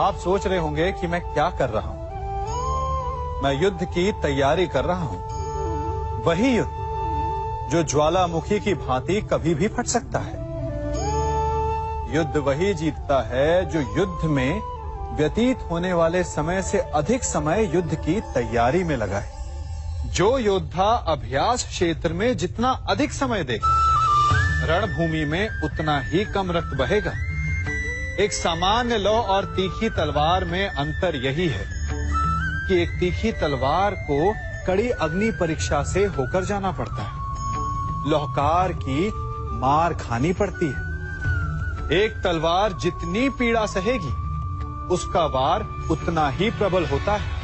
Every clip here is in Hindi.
आप सोच रहे होंगे कि मैं क्या कर रहा हूं। मैं युद्ध की तैयारी कर रहा हूं। वही युद्ध जो ज्वालामुखी की भांति कभी भी फट सकता है। युद्ध वही जीतता है जो युद्ध में व्यतीत होने वाले समय से अधिक समय युद्ध की तैयारी में लगाए। जो योद्धा अभ्यास क्षेत्र में जितना अधिक समय दे, रणभूमि में उतना ही कम रक्त बहेगा। एक सामान्य लौ और तीखी तलवार में अंतर यही है कि एक तीखी तलवार को कड़ी अग्नि परीक्षा से होकर जाना पड़ता है। लौहकार की मार खानी पड़ती है। एक तलवार जितनी पीड़ा सहेगी, उसका वार उतना ही प्रबल होता है।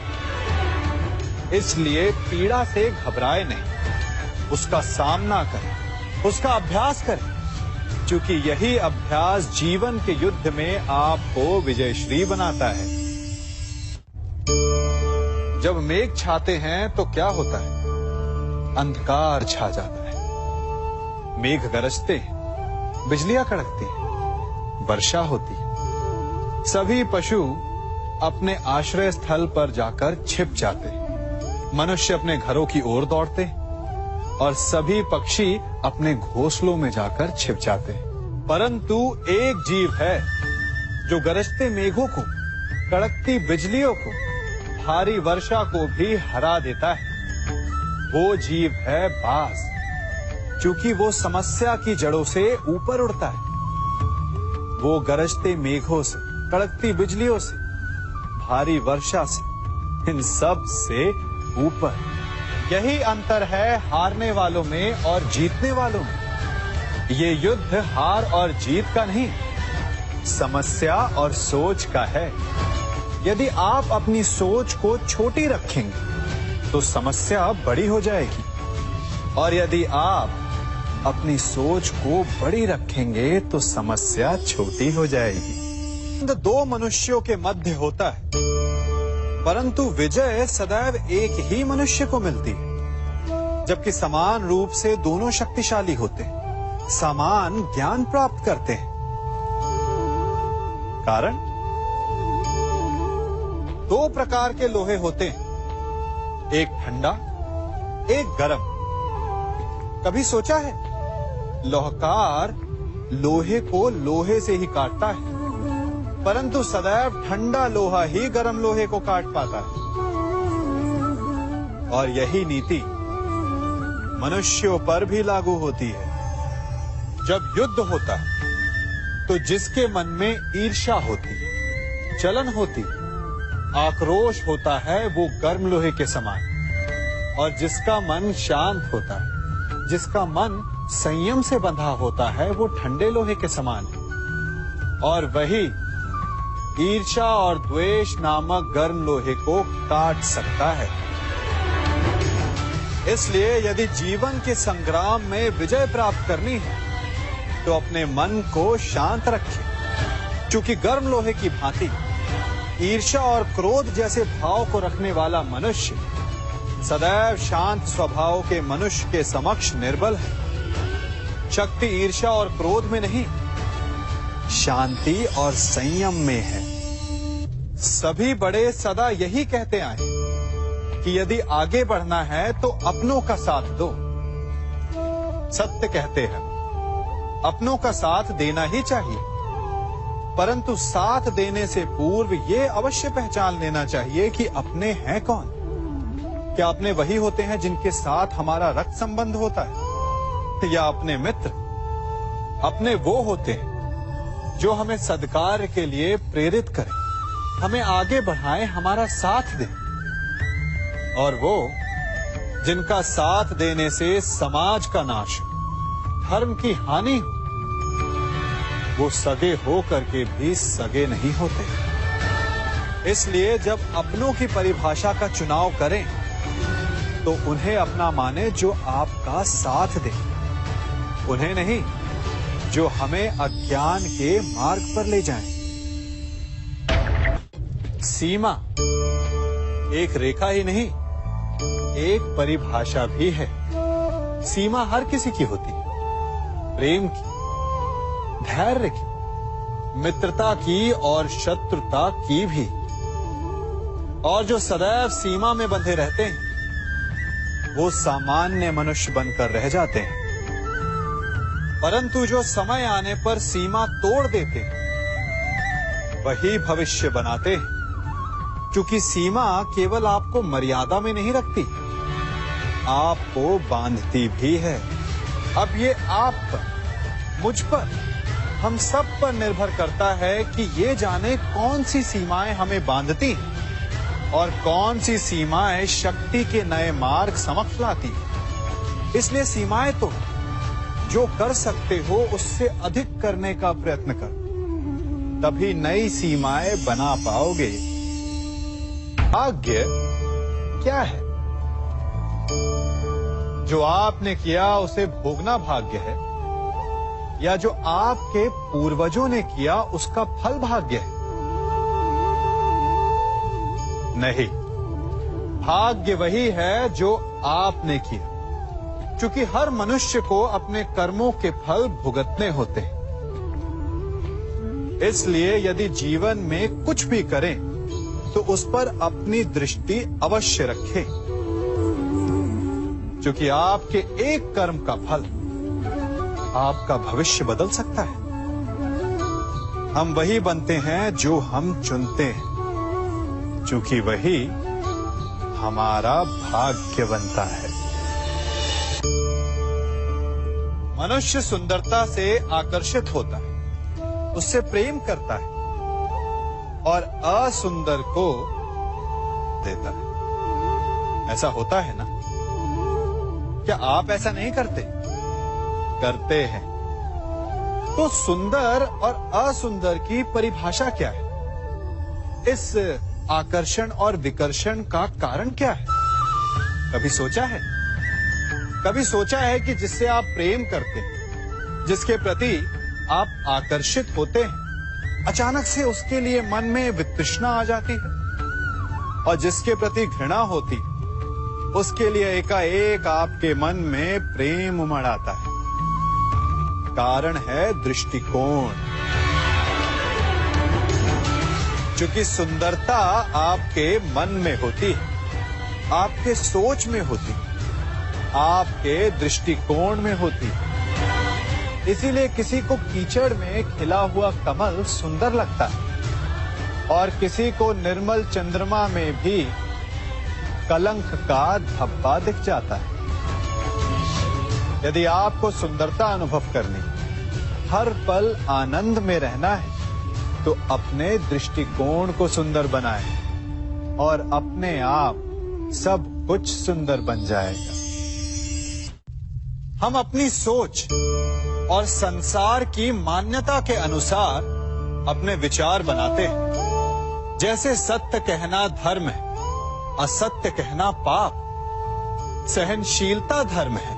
इसलिए पीड़ा से घबराए नहीं, उसका सामना करें, उसका अभ्यास करें, क्योंकि यही अभ्यास जीवन के युद्ध में आपको विजयश्री बनाता है। जब मेघ छाते हैं तो क्या होता है? अंधकार छा जाता है। मेघ गरजते हैं, बिजलियां कड़कती हैं, वर्षा होती है। सभी पशु अपने आश्रय स्थल पर जाकर छिप जाते हैं। मनुष्य अपने घरों की ओर दौड़ते हैं और सभी पक्षी अपने घोंसलों में जाकर छिप जाते हैं। परंतु एक जीव है जो गरजते मेघों को, कड़कती बिजलियों को, भारी वर्षा को भी हरा देता है। वो जीव है बाज, क्योंकि वो समस्या की जड़ों से ऊपर उड़ता है। वो गरजते मेघों से, कड़कती बिजलियों से, भारी वर्षा से, इन सब से ऊपर। यही अंतर है हारने वालों में और जीतने वालों में। ये युद्ध हार और जीत का नहीं, समस्या और सोच का है। यदि आप अपनी सोच को छोटी रखेंगे तो समस्या बड़ी हो जाएगी, और यदि आप अपनी सोच को बड़ी रखेंगे तो समस्या छोटी हो जाएगी। दो मनुष्यों के मध्य होता है, परंतु विजय सदैव एक ही मनुष्य को मिलती है। जबकि समान रूप से दोनों शक्तिशाली होते हैं, समान ज्ञान प्राप्त करते हैं। कारण, दो प्रकार के लोहे होते हैं, एक ठंडा, एक गर्म। कभी सोचा है? लोहकार लोहे को लोहे से ही काटता है, परंतु सदैव ठंडा लोहा ही गर्म लोहे को काट पाता है। और यही नीति मनुष्यों पर भी लागू होती है। जब युद्ध होता है तो जिसके मन में ईर्ष्या होती है, जलन होती है, आक्रोश होता है, वो गर्म लोहे के समान। और जिसका मन शांत होता है, जिसका मन संयम से बंधा होता है, वो ठंडे लोहे के समान है। और वही ईर्ष्या और द्वेष नामक गर्म लोहे को काट सकता है। इसलिए यदि जीवन के संग्राम में विजय प्राप्त करनी है तो अपने मन को शांत रखें, क्योंकि गर्म लोहे की भांति ईर्ष्या और क्रोध जैसे भाव को रखने वाला मनुष्य सदैव शांत स्वभाव के मनुष्य के समक्ष निर्बल है। शक्ति ईर्ष्या और क्रोध में नहीं, शांति और संयम में है। सभी बड़े सदा यही कहते आए कि यदि आगे बढ़ना है तो अपनों का साथ दो। सत्य कहते हैं, अपनों का साथ देना ही चाहिए, परंतु साथ देने से पूर्व ये अवश्य पहचान लेना चाहिए कि अपने हैं कौन। क्या अपने वही होते हैं जिनके साथ हमारा रक्त संबंध होता है, या अपने मित्र? अपने वो होते हैं जो हमें सद्कार्य के लिए प्रेरित करें, हमें आगे बढ़ाएं, हमारा साथ दें। और वो जिनका साथ देने से समाज का नाश हो, धर्म की हानि हो, वो सगे हो करके भी सगे नहीं होते। इसलिए जब अपनों की परिभाषा का चुनाव करें तो उन्हें अपना माने जो आपका साथ दे, उन्हें नहीं जो हमें अज्ञान के मार्ग पर ले जाएं। सीमा एक रेखा ही नहीं, एक परिभाषा भी है। सीमा हर किसी की होती है, प्रेम की, धैर्य की, मित्रता की और शत्रुता की भी। और जो सदैव सीमा में बंधे रहते हैं वो सामान्य मनुष्य बनकर रह जाते हैं, परंतु जो समय आने पर सीमा तोड़ देते हैं वही भविष्य बनाते हैं, क्योंकि सीमा केवल आपको मर्यादा में नहीं रखती, आपको बांधती भी है। अब ये आप पर, मुझ पर, हम सब पर निर्भर करता है कि ये जाने कौन सी सीमाएं हमें बांधती हैं और कौन सी सीमाएं शक्ति के नए मार्ग समक्ष लाती हैं। इसलिए सीमाएं तो जो कर सकते हो उससे अधिक करने का प्रयत्न करो, तभी नई सीमाएं बना पाओगे। भाग्य क्या है? जो आपने किया उसे भोगना भाग्य है, या जो आपके पूर्वजों ने किया उसका फल भाग्य है? नहीं, भाग्य वही है जो आपने किया, क्योंकि हर मनुष्य को अपने कर्मों के फल भुगतने होते हैं। इसलिए यदि जीवन में कुछ भी करें तो उस पर अपनी दृष्टि अवश्य रखें, क्योंकि आपके एक कर्म का फल आपका भविष्य बदल सकता है। हम वही बनते हैं जो हम चुनते हैं, क्योंकि वही हमारा भाग्य बनता है। मनुष्य सुंदरता से आकर्षित होता है, उससे प्रेम करता है और असुंदर को देता है। ऐसा होता है ना? क्या आप ऐसा नहीं करते? करते हैं। तो सुंदर और असुंदर की परिभाषा क्या है? इस आकर्षण और विकर्षण का कारण क्या है? कभी सोचा है? कभी सोचा है कि जिससे आप प्रेम करते हैं, जिसके प्रति आप आकर्षित होते हैं, अचानक से उसके लिए मन में वितृष्णा आ जाती है, और जिसके प्रति घृणा होती है उसके लिए एकाएक आपके मन में प्रेम उमड़ आता है। कारण है दृष्टिकोण। क्योंकि सुंदरता आपके मन में होती है, आपके सोच में होती है, आपके दृष्टिकोण में होती है। इसीलिए किसी को कीचड़ में खिला हुआ कमल सुंदर लगता है और किसी को निर्मल चंद्रमा में भी कलंक का धब्बा दिख जाता है। यदि आपको सुंदरता अनुभव करनी, हर पल आनंद में रहना है, तो अपने दृष्टिकोण को सुंदर बनाएं और अपने आप सब कुछ सुंदर बन जाएगा। हम अपनी सोच और संसार की मान्यता के अनुसार अपने विचार बनाते हैं। जैसे सत्य कहना धर्म है, असत्य कहना पाप, सहनशीलता धर्म है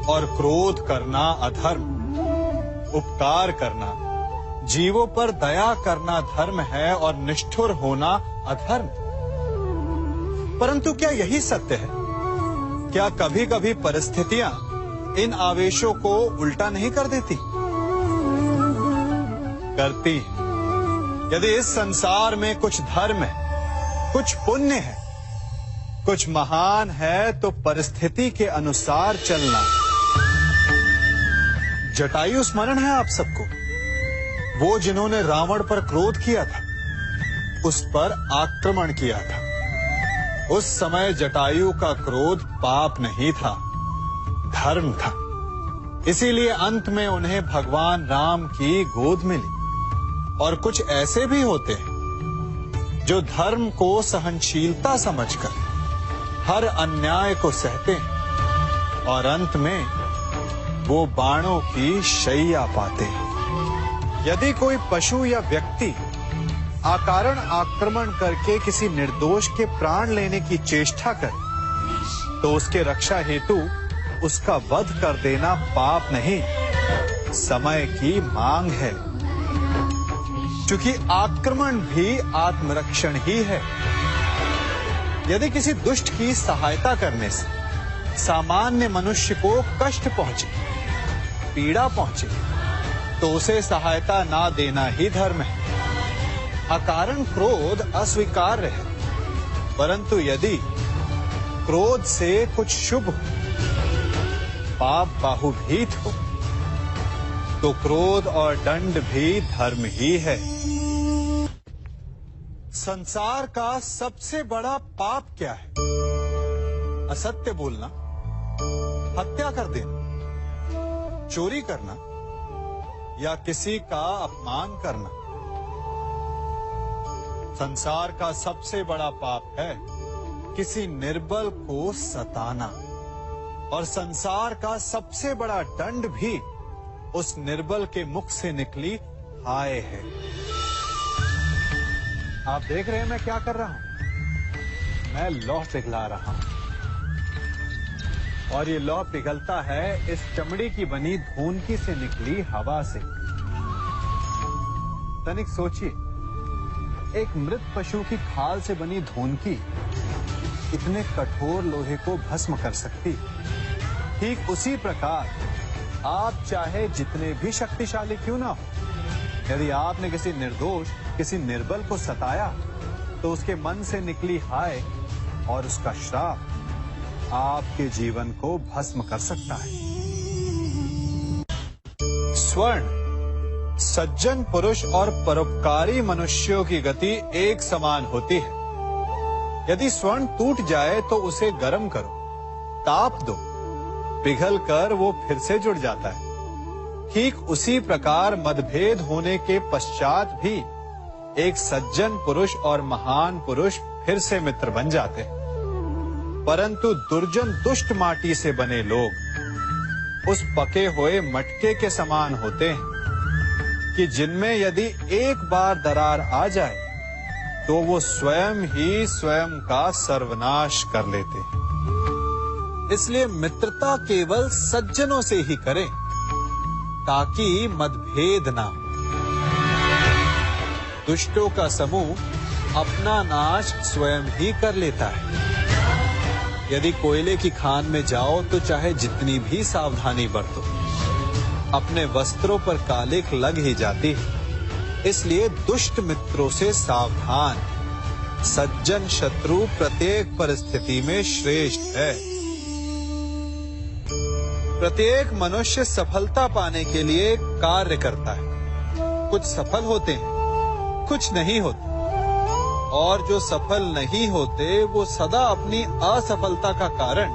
और क्रोध करना अधर्म, उपकार करना, जीवों पर दया करना धर्म है और निष्ठुर होना अधर्म। परंतु क्या यही सत्य है? क्या कभी कभी परिस्थितियां इन आवेशों को उल्टा नहीं कर देती? करती है। यदि इस संसार में कुछ धर्म है, कुछ पुण्य है, कुछ महान है, तो परिस्थिति के अनुसार चलना। जटायु स्मरण है आप सबको, वो जिन्होंने रावण पर क्रोध किया था, उस पर आक्रमण किया था। उस समय जटायु का क्रोध पाप नहीं था, धर्म था। इसीलिए अंत में उन्हें भगवान राम की गोद मिली। और कुछ ऐसे भी होते हैं जो धर्म को सहनशीलता समझकर हर अन्याय को सहते हैं और अंत में वो बाणों की शैया पाते हैं। यदि कोई पशु या व्यक्ति अकारण आक्रमण करके किसी निर्दोष के प्राण लेने की चेष्टा करे, तो उसके रक्षा हेतु उसका वध कर देना पाप नहीं, समय की मांग है। क्योंकि आक्रमण भी आत्मरक्षण ही है। यदि किसी दुष्ट की सहायता करने से सामान्य मनुष्य को कष्ट पहुंचे, पीड़ा पहुंचे, तो उसे सहायता ना देना ही धर्म है। अकारण क्रोध अस्वीकार्य है, परंतु यदि क्रोध से कुछ शुभ हो, पाप बाहुभीत हो, तो क्रोध और दंड भी धर्म ही है। संसार का सबसे बड़ा पाप क्या है? असत्य बोलना, हत्या कर देना, चोरी करना या किसी का अपमान करना। संसार का सबसे बड़ा पाप है किसी निर्बल को सताना, और संसार का सबसे बड़ा दंड भी उस निर्बल के मुख से निकली हाय है। आप देख रहे हैं मैं क्या कर रहा हूं? मैं लौह पिघला रहा हूं, और ये लौह पिघलता है इस चमड़ी की बनी धूनकी से निकली हवा से। तनिक सोचिए, एक मृत पशु की खाल से बनी धूनकी इतने कठोर लोहे को भस्म कर सकती। ठीक उसी प्रकार आप चाहे जितने भी शक्तिशाली क्यों ना हो, यदि आपने किसी निर्दोष, किसी निर्बल को सताया, तो उसके मन से निकली हाय और उसका श्राप आपके जीवन को भस्म कर सकता है। स्वर्ण सज्जन पुरुष और परोपकारी मनुष्यों की गति एक समान होती है। यदि स्वर्ण टूट जाए तो उसे गर्म करो, ताप दो, पिघल कर वो फिर से जुड़ जाता है। ठीक उसी प्रकार मतभेद होने के पश्चात भी एक सज्जन पुरुष और महान पुरुष फिर से मित्र बन जाते हैं। परंतु दुर्जन दुष्ट माटी से बने लोग उस पके हुए मटके के समान होते हैं कि जिनमें यदि एक बार दरार आ जाए तो वो स्वयं ही स्वयं का सर्वनाश कर लेते हैं। इसलिए मित्रता केवल सज्जनों से ही करें ताकि मतभेद ना हो। दुष्टों का समूह अपना नाश स्वयं ही कर लेता है। यदि कोयले की खान में जाओ तो चाहे जितनी भी सावधानी बरतो, अपने वस्त्रों पर कालिख लग ही जाती है। इसलिए दुष्ट मित्रों से सावधान। सज्जन शत्रु प्रत्येक परिस्थिति में श्रेष्ठ है। प्रत्येक मनुष्य सफलता पाने के लिए कार्य करता है। कुछ सफल होते हैं, कुछ नहीं होते, और जो सफल नहीं होते वो सदा अपनी असफलता का कारण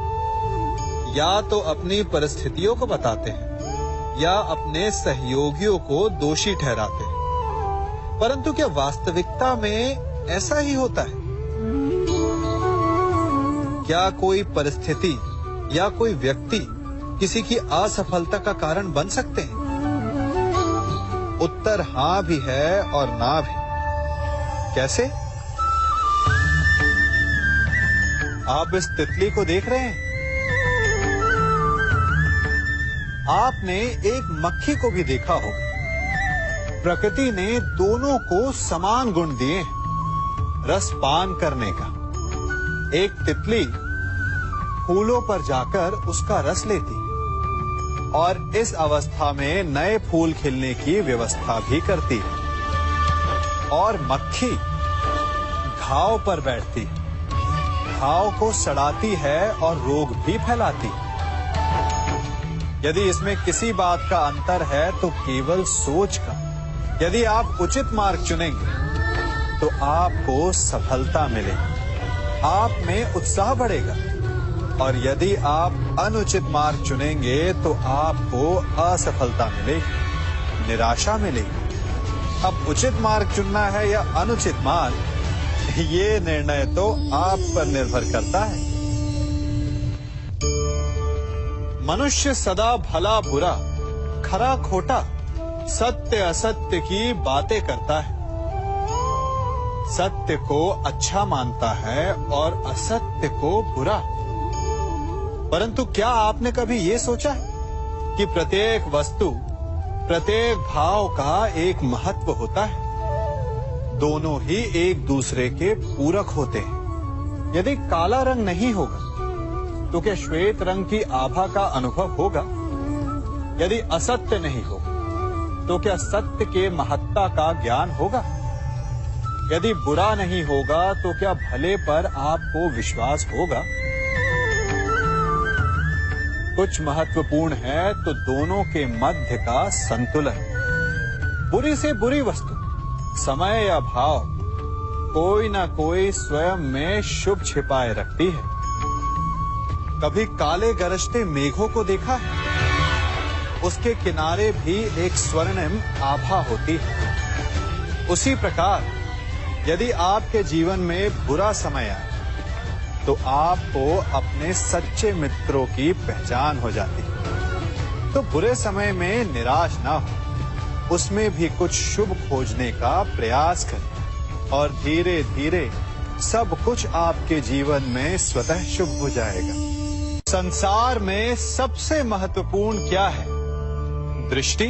या तो अपनी परिस्थितियों को बताते हैं या अपने सहयोगियों को दोषी ठहराते हैं। परंतु क्या वास्तविकता में ऐसा ही होता है? क्या कोई परिस्थिति या कोई व्यक्ति किसी की असफलता का कारण बन सकते हैं? उत्तर हां भी है और ना भी। कैसे? आप इस तितली को देख रहे हैं? आपने एक मक्खी को भी देखा होगा। प्रकृति ने दोनों को समान गुण दिए हैं रस पान करने का। एक तितली फूलों पर जाकर उसका रस लेती और इस अवस्था में नए फूल खिलने की व्यवस्था भी करती है, और मक्खी घाव पर बैठती है, घाव को सड़ाती है और रोग भी फैलाती है। यदि इसमें किसी बात का अंतर है तो केवल सोच का। यदि आप उचित मार्ग चुनेंगे तो आपको सफलता मिलेगी, आप में उत्साह बढ़ेगा, और यदि आप अनुचित मार्ग चुनेंगे तो आपको असफलता मिलेगी, निराशा मिलेगी। अब उचित मार्ग चुनना है या अनुचित मार्ग, ये निर्णय तो आप पर निर्भर करता है। मनुष्य सदा भला बुरा, खरा खोटा, सत्य असत्य की बातें करता है। सत्य को अच्छा मानता है और असत्य को बुरा। परंतु क्या आपने कभी ये सोचा है कि प्रत्येक वस्तु, प्रत्येक भाव का एक महत्व होता है? दोनों ही एक दूसरे के पूरक होते हैं। यदि काला रंग नहीं होगा तो क्या श्वेत रंग की आभा का अनुभव होगा? यदि असत्य नहीं होगा तो क्या सत्य के महत्ता का ज्ञान होगा? यदि बुरा नहीं होगा तो क्या भले पर आपको विश्वास होगा? कुछ महत्वपूर्ण है तो दोनों के मध्य का संतुलन। बुरी से बुरी वस्तु, समय या भाव, कोई ना कोई स्वयं में शुभ छिपाए रखती है। कभी काले गरजते मेघों को देखा है? उसके किनारे भी एक स्वर्णिम आभा होती है। उसी प्रकार यदि आपके जीवन में बुरा समय आए तो आपको अपने सच्चे मित्रों की पहचान हो जाती है। तो बुरे समय में निराश ना हो, उसमें भी कुछ शुभ खोजने का प्रयास करें और धीरे धीरे सब कुछ आपके जीवन में स्वतः शुभ हो जाएगा। संसार में सबसे महत्वपूर्ण क्या है? दृष्टि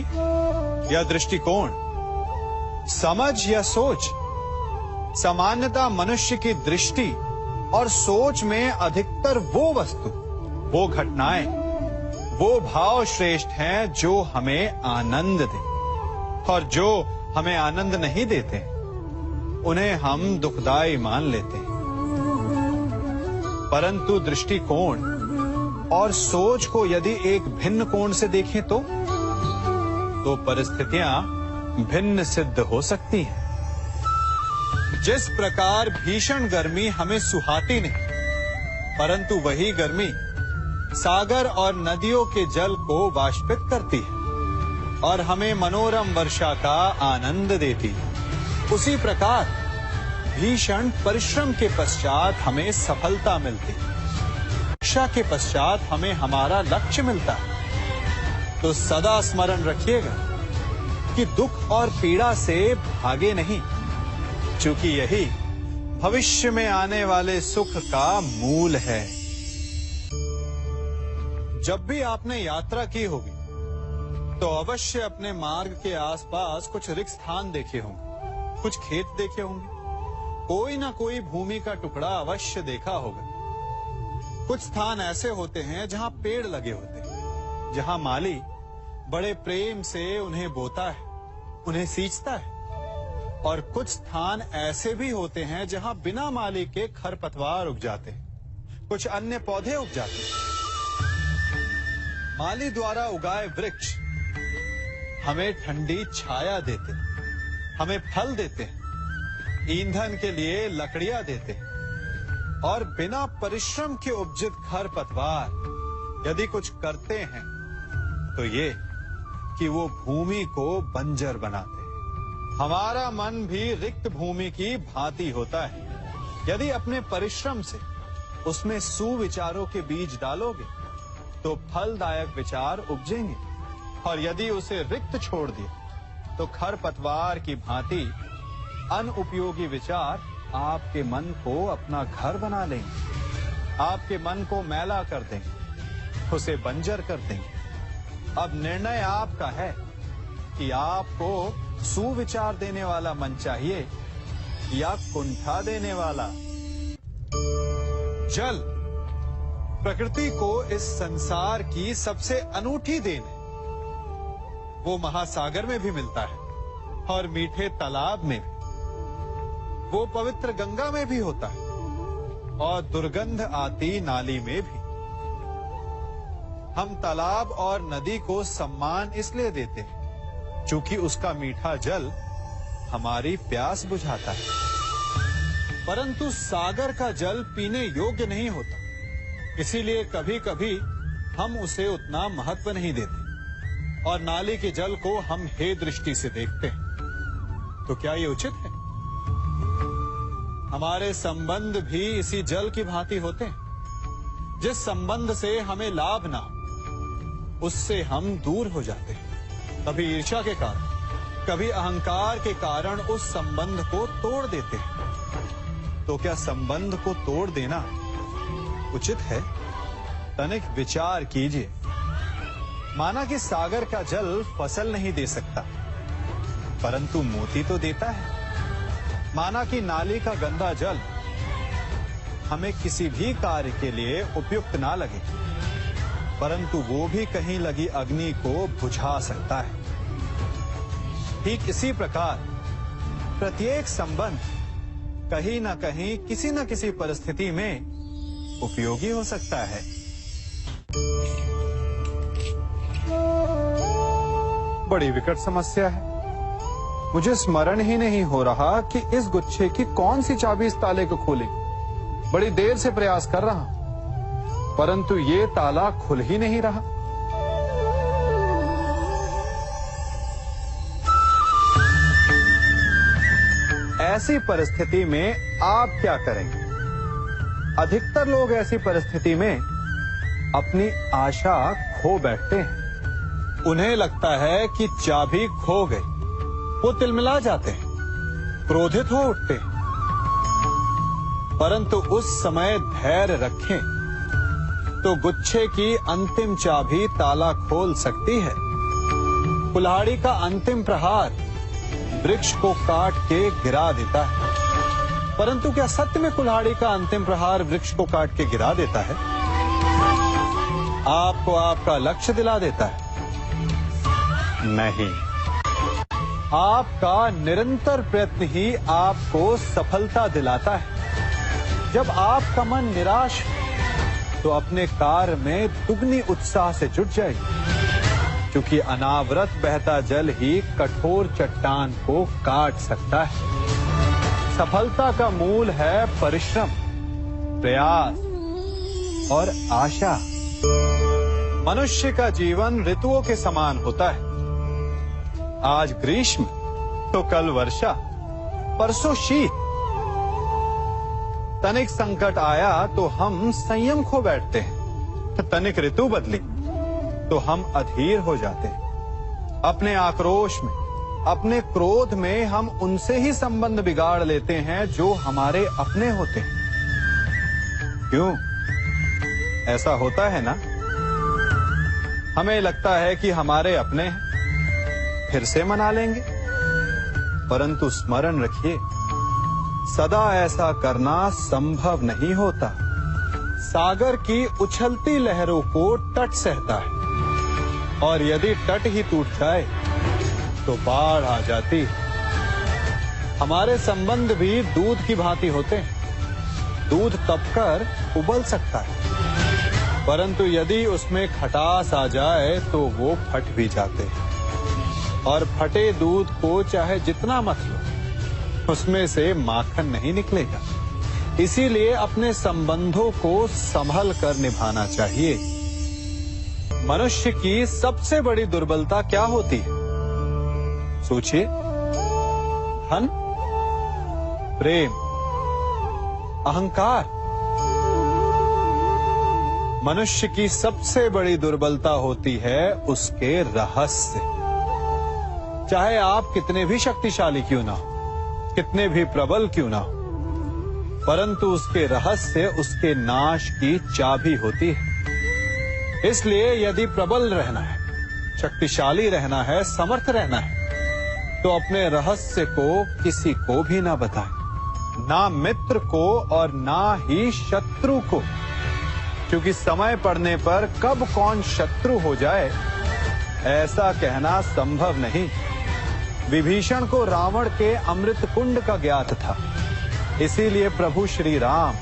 या दृष्टिकोण, समझ या सोच? सामान्यतः मनुष्य की दृष्टि और सोच में अधिकतर वो वस्तु, वो घटनाएं, वो भाव श्रेष्ठ हैं जो हमें आनंद दे, और जो हमें आनंद नहीं देते उन्हें हम दुखदाई मान लेते हैं। परंतु दृष्टिकोण और सोच को यदि एक भिन्न कोण से देखें तो परिस्थितियां भिन्न सिद्ध हो सकती हैं। जिस प्रकार भीषण गर्मी हमें सुहाती नहीं, परंतु वही गर्मी सागर और नदियों के जल को वाष्पित करती है और हमें मनोरम वर्षा का आनंद देती है, उसी प्रकार भीषण परिश्रम के पश्चात हमें सफलता मिलती है। शिक्षा के पश्चात हमें हमारा लक्ष्य मिलता है। तो सदा स्मरण रखिएगा कि दुख और पीड़ा से भागे नहीं, क्योंकि यही भविष्य में आने वाले सुख का मूल है। जब भी आपने यात्रा की होगी तो अवश्य अपने मार्ग के आसपास कुछ रिक्त स्थान देखे होंगे, कुछ खेत देखे होंगे, कोई ना कोई भूमि का टुकड़ा अवश्य देखा होगा। कुछ स्थान ऐसे होते हैं जहां पेड़ लगे होते हैं, जहां माली बड़े प्रेम से उन्हें बोता है, उन्हें सींचता है। और कुछ स्थान ऐसे भी होते हैं जहां बिना माली के खरपतवार उग जाते हैं, कुछ अन्य पौधे उग जाते हैं। माली द्वारा उगाए वृक्ष हमें ठंडी छाया देते हैं, हमें फल देते हैं, ईंधन के लिए लकड़ियां देते हैं। और बिना परिश्रम के उपजित खरपतवार यदि कुछ करते हैं तो ये कि वो भूमि को बंजर बनाते हैं। हमारा मन भी रिक्त भूमि की भांति होता है। यदि अपने परिश्रम से उसमें सुविचारों के बीज डालोगे तो फलदायक विचार उपजेंगे, और यदि उसे रिक्त छोड़ दिया तो खरपतवार की भांति अनुपयोगी विचार आपके मन को अपना घर बना लेंगे, आपके मन को मैला कर देंगे, उसे बंजर कर देंगे। अब निर्णय आपका है कि आपको सुविचार देने वाला मन चाहिए या कुंठा देने वाला। जल प्रकृति को इस संसार की सबसे अनूठी देन है। वो महासागर में भी मिलता है और मीठे तालाब में भी, वो पवित्र गंगा में भी होता है और दुर्गंध आती नाली में भी। हम तालाब और नदी को सम्मान इसलिए देते हैं क्योंकि उसका मीठा जल हमारी प्यास बुझाता है। परंतु सागर का जल पीने योग्य नहीं होता, इसीलिए कभी कभी हम उसे उतना महत्व नहीं देते और नाली के जल को हम हे दृष्टि से देखते हैं। तो क्या ये उचित है? हमारे संबंध भी इसी जल की भांति होते हैं। जिस संबंध से हमें लाभ ना हो उससे हम दूर हो जाते हैं। कभी ईर्ष्या के कारण, कभी अहंकार के कारण उस संबंध को तोड़ देते हैं। तो क्या संबंध को तोड़ देना उचित है? तनिक विचार कीजिए। माना कि सागर का जल फसल नहीं दे सकता, परंतु मोती तो देता है। माना कि नाली का गंदा जल हमें किसी भी कार्य के लिए उपयुक्त ना लगे, परंतु वो भी कहीं लगी अग्नि को बुझा सकता है। ठीक इसी प्रकार प्रत्येक संबंध कहीं ना कहीं किसी न किसी परिस्थिति में उपयोगी हो सकता है। बड़ी विकट समस्या है। मुझे स्मरण ही नहीं हो रहा कि इस गुच्छे की कौन सी चाबी इस ताले को खोलेगी। बड़ी देर से प्रयास कर रहा हूं, परंतु ये ताला खुल ही नहीं रहा। ऐसी परिस्थिति में आप क्या करेंगे? अधिकतर लोग ऐसी परिस्थिति में अपनी आशा खो बैठते हैं। उन्हें लगता है कि चाबी खो गई। वो तिलमिला जाते हैं, क्रोधित हो उठते हैं। परंतु उस समय धैर्य रखें तो गुच्छे की अंतिम चाबी ताला खोल सकती है। कुल्हाड़ी का अंतिम प्रहार वृक्ष को काट के गिरा देता है, परंतु क्या सत्य में कुल्हाड़ी का अंतिम प्रहार वृक्ष को काट के गिरा देता है? आपको आपका लक्ष्य दिला देता है? नहीं। आपका निरंतर प्रयत्न ही आपको सफलता दिलाता है। जब आपका मन निराश है तो अपने कार्य में दुगनी उत्साह से जुट जाइए, क्योंकि अनावरत बहता जल ही कठोर चट्टान को काट सकता है। सफलता का मूल है परिश्रम, प्रयास और आशा। मनुष्य का जीवन ऋतुओं के समान होता है। आज ग्रीष्म तो कल वर्षा, परसों शीत। तनिक संकट आया तो हम संयम खो बैठते हैं। तनिक ऋतु बदली तो हम अधीर हो जाते हैं। अपने आक्रोश में, अपने क्रोध में हम उनसे ही संबंध बिगाड़ लेते हैं जो हमारे अपने होते हैं। क्यों ऐसा होता है ना? हमें लगता है कि हमारे अपने हैं, फिर से मना लेंगे। परंतु स्मरण रखिए, सदा ऐसा करना संभव नहीं होता। सागर की उछलती लहरों को तट सहता है, और यदि तट ही टूट जाए तो बाढ़ आ जाती। हमारे संबंध भी दूध की भांति होते हैं। दूध तपकर उबल सकता है, परंतु यदि उसमें खटास आ जाए तो वो फट भी जाते हैं। और फटे दूध को चाहे जितना मत लो, उसमें से माखन नहीं निकलेगा। इसीलिए अपने संबंधों को संभल कर निभाना चाहिए। मनुष्य की सबसे बड़ी दुर्बलता क्या होती है? सोचिए। धन, प्रेम, अहंकार। मनुष्य की सबसे बड़ी दुर्बलता होती है उसके रहस्य। चाहे आप कितने भी शक्तिशाली क्यों ना हो, कितने भी प्रबल क्यों ना हो, परंतु उसके रहस्य उसके नाश की चाबी होती है। इसलिए यदि प्रबल रहना है, शक्तिशाली रहना है, समर्थ रहना है, तो अपने रहस्य को किसी को भी ना बताएं, ना मित्र को और ना ही शत्रु को, क्योंकि समय पड़ने पर कब कौन शत्रु हो जाए ऐसा कहना संभव नहीं। विभीषण को रावण के अमृत कुंड का ज्ञात था, इसीलिए प्रभु श्री राम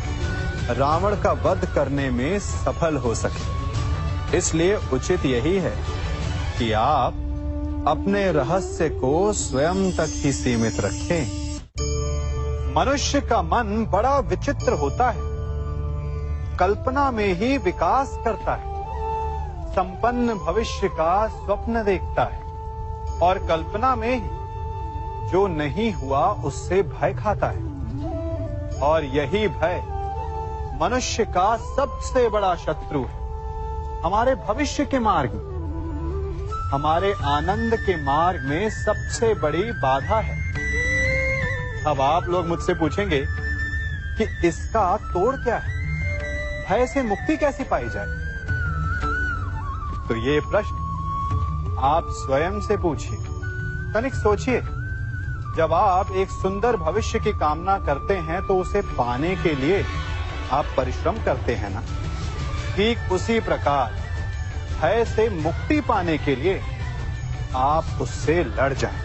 रावण का वध करने में सफल हो सके। इसलिए उचित यही है कि आप अपने रहस्य को स्वयं तक ही सीमित रखें। मनुष्य का मन बड़ा विचित्र होता है। कल्पना में ही विकास करता है, संपन्न भविष्य का स्वप्न देखता है, और कल्पना में ही जो नहीं हुआ उससे भय खाता है। और यही भय मनुष्य का सबसे बड़ा शत्रु है। हमारे भविष्य के मार्ग में, हमारे आनंद के मार्ग में सबसे बड़ी बाधा है। अब आप लोग मुझसे पूछेंगे कि इसका तोड़ क्या है, भय से मुक्ति कैसे पाई जाए? तो ये प्रश्न आप स्वयं से पूछिए। तनिक सोचिए, जब आप एक सुंदर भविष्य की कामना करते हैं तो उसे पाने के लिए आप परिश्रम करते हैं ना? ठीक उसी प्रकार भय से मुक्ति पाने के लिए आप उससे लड़ जाएं।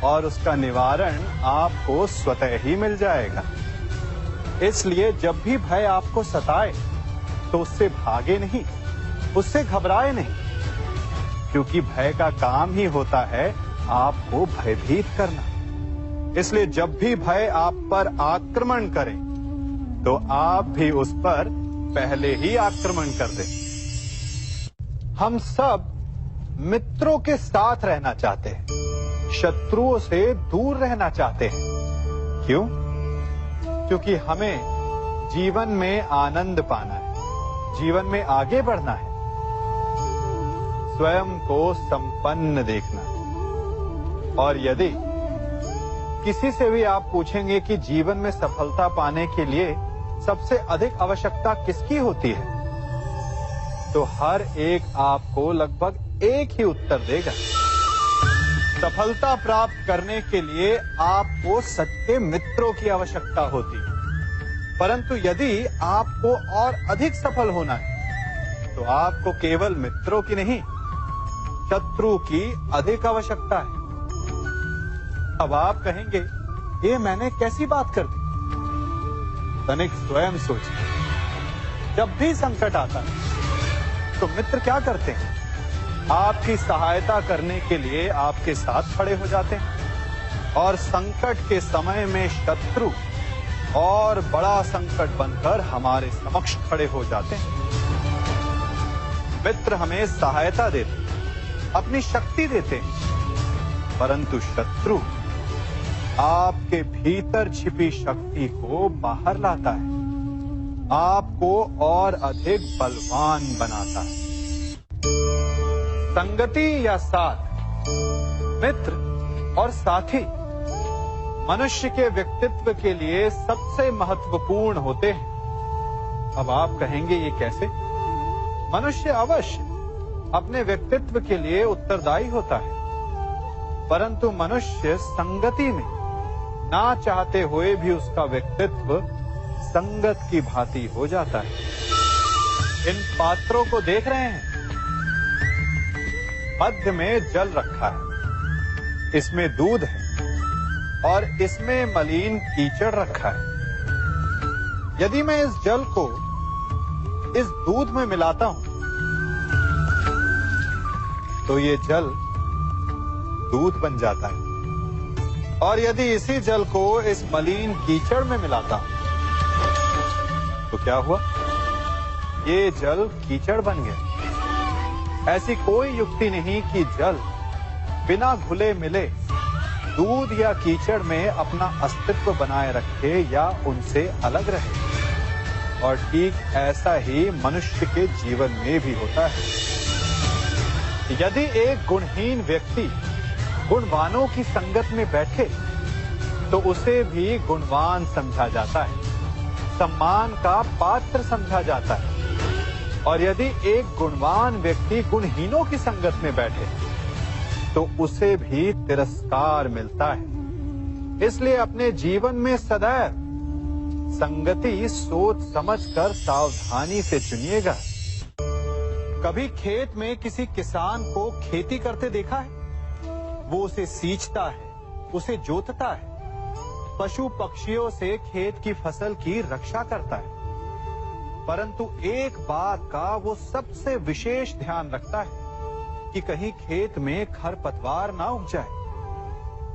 और उसका निवारण आपको स्वतः ही मिल जाएगा। इसलिए जब भी भय आपको सताए तो उससे भागे नहीं, उससे घबराए नहीं, क्योंकि भय का काम ही होता है आपको भयभीत करना। इसलिए जब भी भय आप पर आक्रमण करे तो आप भी उस पर पहले ही आक्रमण कर दें। हम सब मित्रों के साथ रहना चाहते हैं, शत्रुओं से दूर रहना चाहते हैं। क्यों? क्योंकि हमें जीवन में आनंद पाना है, जीवन में आगे बढ़ना है, स्वयं को संपन्न देखना है। और यदि किसी से भी आप पूछेंगे कि जीवन में सफलता पाने के लिए सबसे अधिक आवश्यकता किसकी होती है, तो हर एक आपको लगभग एक ही उत्तर देगा। सफलता प्राप्त करने के लिए आपको सच्चे मित्रों की आवश्यकता होती है। परंतु यदि आपको और अधिक सफल होना है तो आपको केवल मित्रों की नहीं, शत्रु की अधिक आवश्यकता है। अब आप कहेंगे, ये मैंने कैसी बात कर दी? तनिक स्वयं सोचिए। जब भी संकट आता है तो मित्र क्या करते हैं? आपकी सहायता करने के लिए आपके साथ खड़े हो जाते हैं। और संकट के समय में शत्रु और बड़ा संकट बनकर हमारे समक्ष खड़े हो जाते हैं। मित्र हमें सहायता देते हैं, अपनी शक्ति देते हैं, परंतु शत्रु आपके भीतर छिपी शक्ति को बाहर लाता है, आपको और अधिक बलवान बनाता है। संगति या साथ, मित्र और साथी मनुष्य के व्यक्तित्व के लिए सबसे महत्वपूर्ण होते हैं। अब आप कहेंगे, ये कैसे? मनुष्य अवश्य अपने व्यक्तित्व के लिए उत्तरदायी होता है, परंतु मनुष्य संगति में ना चाहते हुए भी उसका व्यक्तित्व संगत की भांति हो जाता है। इन पात्रों को देख रहे हैं, मध्य में जल रखा है, इसमें दूध है और इसमें मलिन कीचड़ रखा है। यदि मैं इस जल को इस दूध में मिलाता हूं तो ये जल दूध बन जाता है, और यदि इसी जल को इस मलिन कीचड़ में मिलाता हूं तो क्या हुआ? ये जल कीचड़ बन गया। ऐसी कोई युक्ति नहीं कि जल बिना घुले मिले दूध या कीचड़ में अपना अस्तित्व बनाए रखे या उनसे अलग रहे। और ठीक ऐसा ही मनुष्य के जीवन में भी होता है। यदि एक गुणहीन व्यक्ति गुणवानों की संगत में बैठे तो उसे भी गुणवान समझा जाता है, सम्मान का पात्र समझा जाता है। और यदि एक गुणवान व्यक्ति गुणहीनों की संगत में बैठे तो उसे भी तिरस्कार मिलता है। इसलिए अपने जीवन में सदैव संगति सोच समझकर सावधानी से चुनिएगा। कभी खेत में किसी किसान को खेती करते देखा है? वो उसे सींचता है, उसे जोतता है, पशु पक्षियों से खेत की फसल की रक्षा करता है। परंतु एक बात का वो सबसे विशेष ध्यान रखता है कि कहीं खेत में खरपतवार ना उग जाए,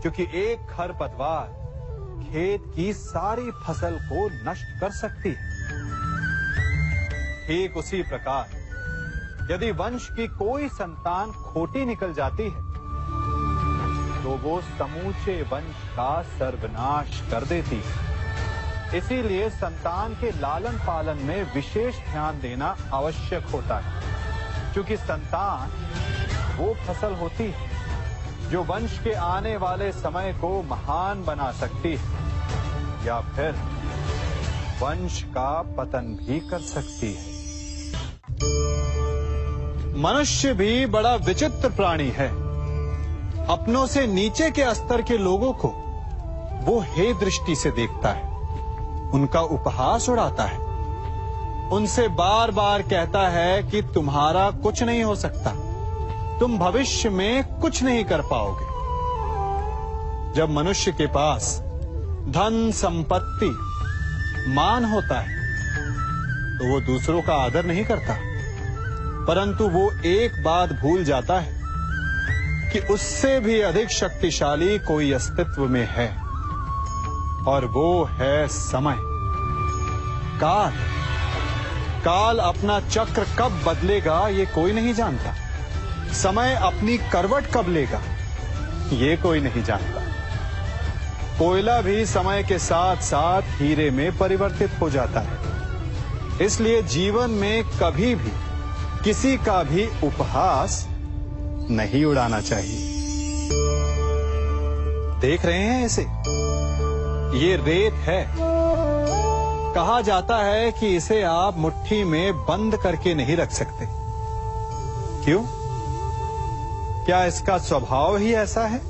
क्योंकि एक खरपतवार खेत की सारी फसल को नष्ट कर सकती है। ठीक उसी प्रकार यदि वंश की कोई संतान खोटी निकल जाती है तो वो समूचे वंश का सर्वनाश कर देती है। इसीलिए संतान के लालन पालन में विशेष ध्यान देना आवश्यक होता है, क्योंकि संतान वो फसल होती है जो वंश के आने वाले समय को महान बना सकती है या फिर वंश का पतन भी कर सकती है। मनुष्य भी बड़ा विचित्र प्राणी है। अपनों से नीचे के स्तर के लोगों को वो हे दृष्टि से देखता है, उनका उपहास उड़ाता है, उनसे बार बार कहता है कि तुम्हारा कुछ नहीं हो सकता, तुम भविष्य में कुछ नहीं कर पाओगे। जब मनुष्य के पास धन, संपत्ति, मान होता है तो वो दूसरों का आदर नहीं करता, परंतु वो एक बात भूल जाता है कि उससे भी अधिक शक्तिशाली कोई अस्तित्व में है, और वो है समय। काल। काल अपना चक्र कब बदलेगा ये कोई नहीं जानता। समय अपनी करवट कब लेगा ये कोई नहीं जानता। कोयला भी समय के साथ साथ हीरे में परिवर्तित हो जाता है। इसलिए जीवन में कभी भी किसी का भी उपहास नहीं उड़ाना चाहिए। देख रहे हैं इसे? ये रेत है। कहा जाता है कि इसे आप मुट्ठी में बंद करके नहीं रख सकते। क्यों? क्या इसका स्वभाव ही ऐसा है,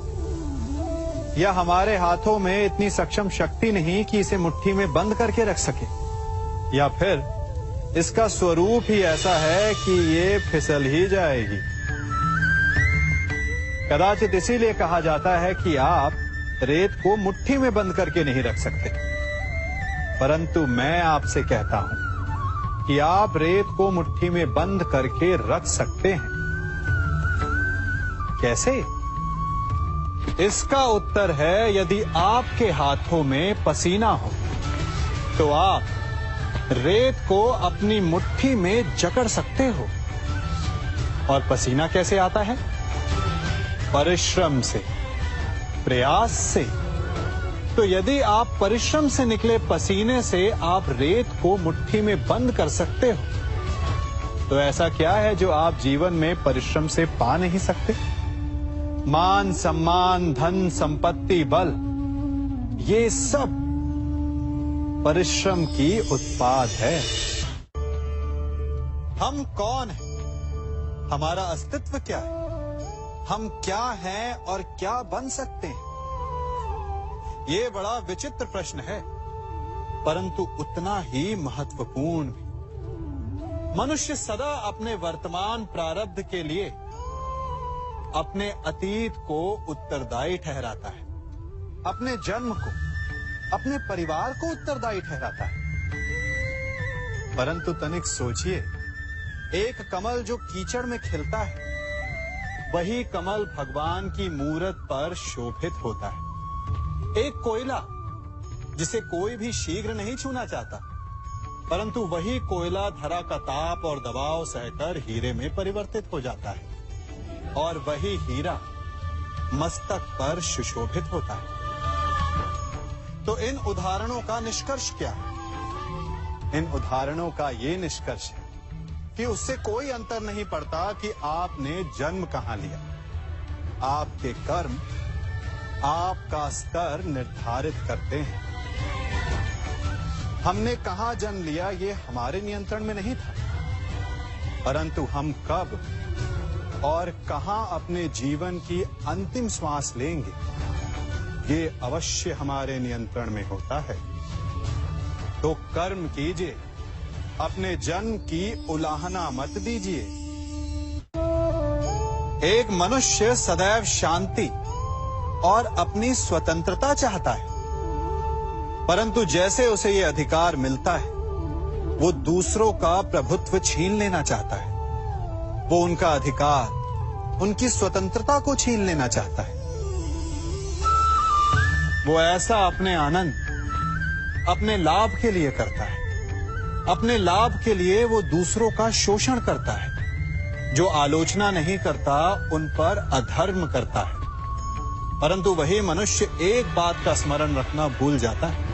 या हमारे हाथों में इतनी सक्षम शक्ति नहीं कि इसे मुट्ठी में बंद करके रख सके, या फिर इसका स्वरूप ही ऐसा है कि ये फिसल ही जाएगी। कदाचित इसीलिए कहा जाता है कि आप रेत को मुट्ठी में बंद करके नहीं रख सकते, परंतु मैं आपसे कहता हूं कि आप रेत को मुट्ठी में बंद करके रख सकते हैं। कैसे? इसका उत्तर है, यदि आपके हाथों में पसीना हो तो आप रेत को अपनी मुट्ठी में जकड़ सकते हो। और पसीना कैसे आता है? परिश्रम से, प्रयास से। तो यदि आप परिश्रम से निकले पसीने से आप रेत को मुट्ठी में बंद कर सकते हो, तो ऐसा क्या है जो आप जीवन में परिश्रम से पा नहीं सकते? मान, सम्मान, धन, संपत्ति, बल, ये सब परिश्रम की उत्पाद है। हम कौन हैं? हमारा अस्तित्व क्या है? हम क्या हैं और क्या बन सकते हैं? ये बड़ा विचित्र प्रश्न है, परंतु उतना ही महत्वपूर्ण भी। मनुष्य सदा अपने वर्तमान प्रारब्ध के लिए अपने अतीत को उत्तरदायी ठहराता है, अपने जन्म को, अपने परिवार को उत्तरदायी ठहराता है। परंतु तनिक सोचिए, एक कमल जो कीचड़ में खिलता है, वही कमल भगवान की मूरत पर शोभित होता है। एक कोयला जिसे कोई भी शीघ्र नहीं छूना चाहता, परंतु वही कोयला धरा का ताप और दबाव सहकर हीरे में परिवर्तित हो जाता है, और वही हीरा मस्तक पर सुशोभित होता है। तो इन उदाहरणों का निष्कर्ष क्या है? इन उदाहरणों का ये निष्कर्ष है कि उससे कोई अंतर नहीं पड़ता कि आपने जन्म कहां लिया। आपके कर्म आपका स्तर निर्धारित करते हैं। हमने कहां जन्म लिया ये हमारे नियंत्रण में नहीं था, परंतु हम कब और कहां अपने जीवन की अंतिम श्वास लेंगे ये अवश्य हमारे नियंत्रण में होता है। तो कर्म कीजिए, अपने जन्म की उलाहना मत दीजिए। एक मनुष्य सदैव शांति और अपनी स्वतंत्रता चाहता है, परंतु जैसे उसे ये अधिकार मिलता है, वो दूसरों का प्रभुत्व छीन लेना चाहता है। वो उनका अधिकार, उनकी स्वतंत्रता को छीन लेना चाहता है। वो ऐसा अपने आनंद, अपने लाभ के लिए करता है। अपने लाभ के लिए वो दूसरों का शोषण करता है। जो आलोचना नहीं करता उन पर अधर्म करता है। परंतु वही मनुष्य एक बात का स्मरण रखना भूल जाता है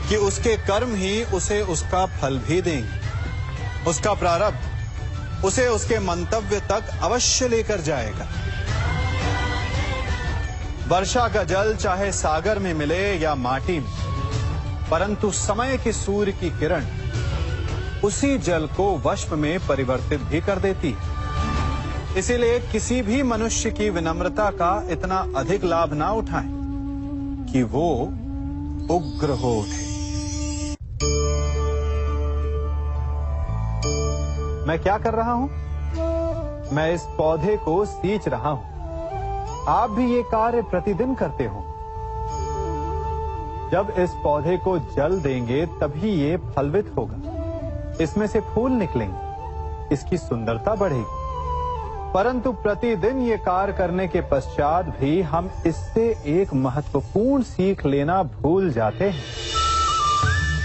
कि उसके कर्म ही उसे उसका फल भी देंगे। उसका प्रारब्ध उसे उसके मंतव्य तक अवश्य लेकर जाएगा। वर्षा का जल चाहे सागर में मिले या माटी में, परंतु समय के सूर्य की किरण उसी जल को वष्प में परिवर्तित भी कर देती है। इसीलिए किसी भी मनुष्य की विनम्रता का इतना अधिक लाभ ना उठाएं कि वो उग्र हो उठे। मैं क्या कर रहा हूं? मैं इस पौधे को सींच रहा हूं। आप भी ये कार्य प्रतिदिन करते हो। जब इस पौधे को जल देंगे तभी ये फलवित होगा, इसमें से फूल निकलेंगे, इसकी सुंदरता बढ़ेगी। परंतु प्रतिदिन ये कार्य करने के पश्चात भी हम इससे एक महत्वपूर्ण सीख लेना भूल जाते हैं।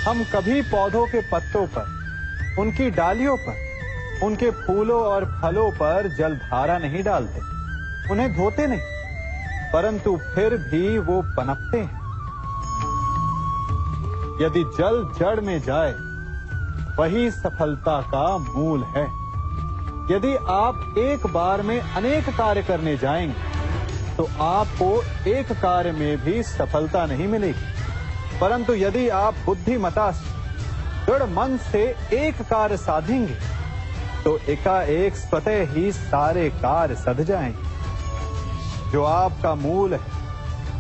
हम कभी पौधों के पत्तों पर, उनकी डालियों पर, उनके फूलों और फलों पर जलधारा नहीं डालते, उन्हें धोते नहीं, परंतु फिर भी वो पनपते हैं। यदि जल जड़ में जाए, वही सफलता का मूल है। यदि आप एक बार में अनेक कार्य करने जाएंगे, तो आपको एक कार्य में भी सफलता नहीं मिलेगी। परंतु यदि आप बुद्धिमता से, दृढ़ मन से एक कार्य साधेंगे, तो एकाएक स्वतः ही सारे कार्य सध जाएंगे। जो आपका मूल है,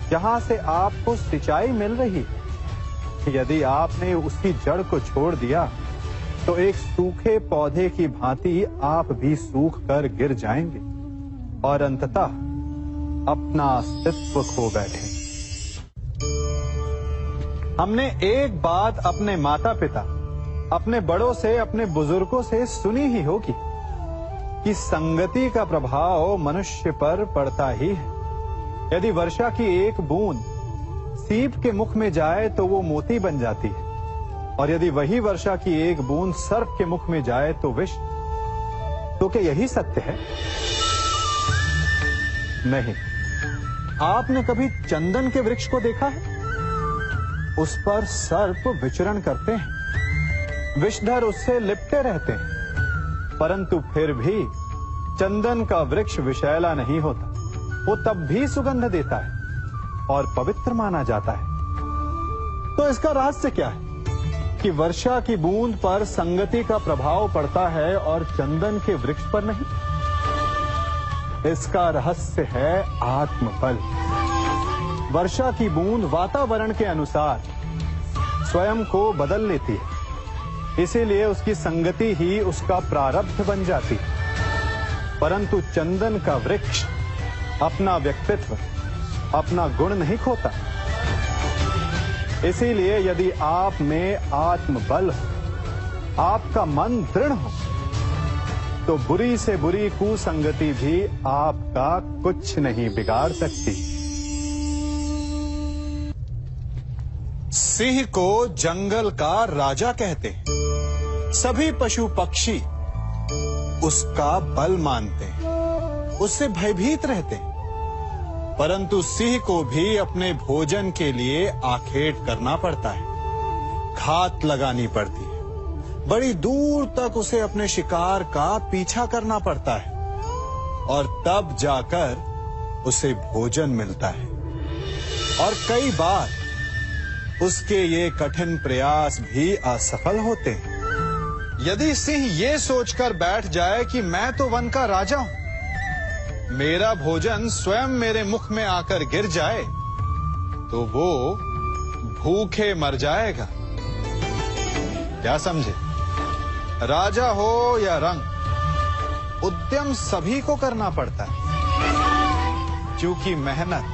जहां से आपको सिंचाई मिल रही है, यदि आपने उसकी जड़ को छोड़ दिया, तो एक सूखे पौधे की भांति आप भी सूख कर गिर जाएंगे और अंततः अपना अस्तित्व खो बैठे। हमने एक बात अपने माता पिता, अपने बड़ों से, अपने बुजुर्गों से सुनी ही होगी कि संगति का प्रभाव मनुष्य पर पड़ता ही है। यदि वर्षा की एक बूंद सीप के मुख में जाए तो वो मोती बन जाती है, और यदि वही वर्षा की एक बूंद सर्प के मुख में जाए तो विष। तो क्या यही सत्य है? नहीं। आपने कभी चंदन के वृक्ष को देखा है? उस पर सर्प विचरण करते हैं, विषधर उससे लिपटे रहते हैं, परंतु फिर भी चंदन का वृक्ष विषैला नहीं होता। वो तब भी सुगंध देता है और पवित्र माना जाता है। तो इसका रहस्य क्या है कि वर्षा की बूंद पर संगति का प्रभाव पड़ता है और चंदन के वृक्ष पर नहीं? इसका रहस्य है आत्मबल। वर्षा की बूंद वातावरण के अनुसार स्वयं को बदल लेती है, इसीलिए उसकी संगति ही उसका प्रारब्ध बन जाती है। परंतु चंदन का वृक्ष अपना व्यक्तित्व, अपना गुण नहीं खोता। इसीलिए यदि आप में आत्मबल हो, आपका मन दृढ़ हो, तो बुरी से बुरी कुसंगति भी आपका कुछ नहीं बिगाड़ सकती। सिंह को जंगल का राजा कहते हैं। सभी पशु पक्षी उसका बल मानते हैं, उससे भयभीत रहते हैं। परंतु सिंह को भी अपने भोजन के लिए आखेट करना पड़ता है, घात लगानी पड़ती है, बड़ी दूर तक उसे अपने शिकार का पीछा करना पड़ता है, और तब जाकर उसे भोजन मिलता है। और कई बार उसके ये कठिन प्रयास भी असफल होते हैं। यदि सिंह ये सोचकर बैठ जाए कि मैं तो वन का राजा हूं, मेरा भोजन स्वयं मेरे मुख में आकर गिर जाए, तो वो भूखे मर जाएगा। क्या समझे? राजा हो या रंक, उद्यम सभी को करना पड़ता है, क्योंकि मेहनत,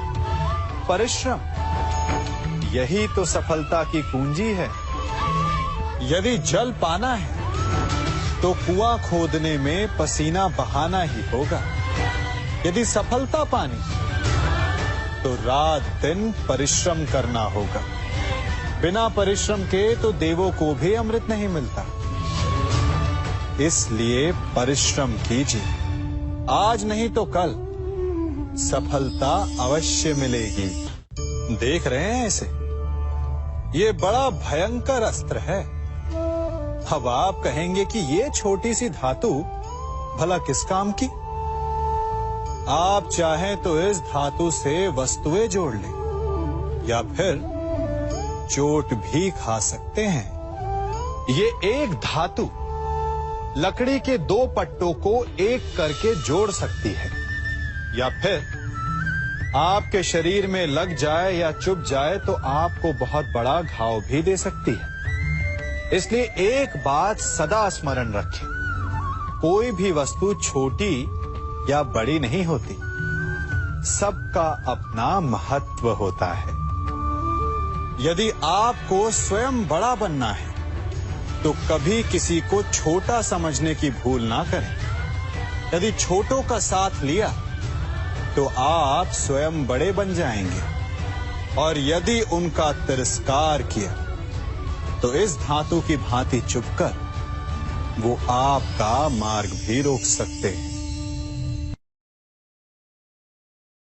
परिश्रम यही तो सफलता की कुंजी है। यदि जल पाना है तो कुआं खोदने में पसीना बहाना ही होगा। यदि सफलता पानी तो रात दिन परिश्रम करना होगा। बिना परिश्रम के तो देवों को भी अमृत नहीं मिलता। इसलिए परिश्रम कीजिए, आज नहीं तो कल सफलता अवश्य मिलेगी। देख रहे हैं इसे? ये बड़ा भयंकर अस्त्र है। अब आप कहेंगे कि ये छोटी सी धातु भला किस काम की? आप चाहें तो इस धातु से वस्तुएं जोड़ लें, या फिर चोट भी खा सकते हैं। ये एक धातु लकड़ी के दो पट्टों को एक करके जोड़ सकती है, या फिर आपके शरीर में लग जाए या चुभ जाए तो आपको बहुत बड़ा घाव भी दे सकती है। इसलिए एक बात सदा स्मरण रखें, कोई भी वस्तु छोटी या बड़ी नहीं होती, सबका अपना महत्व होता है। यदि आपको स्वयं बड़ा बनना है तो कभी किसी को छोटा समझने की भूल ना करें। यदि छोटों का साथ लिया तो आप स्वयं बड़े बन जाएंगे, और यदि उनका तिरस्कार किया तो इस धातु की भांति चुपकर वो आपका मार्ग भी रोक सकते हैं।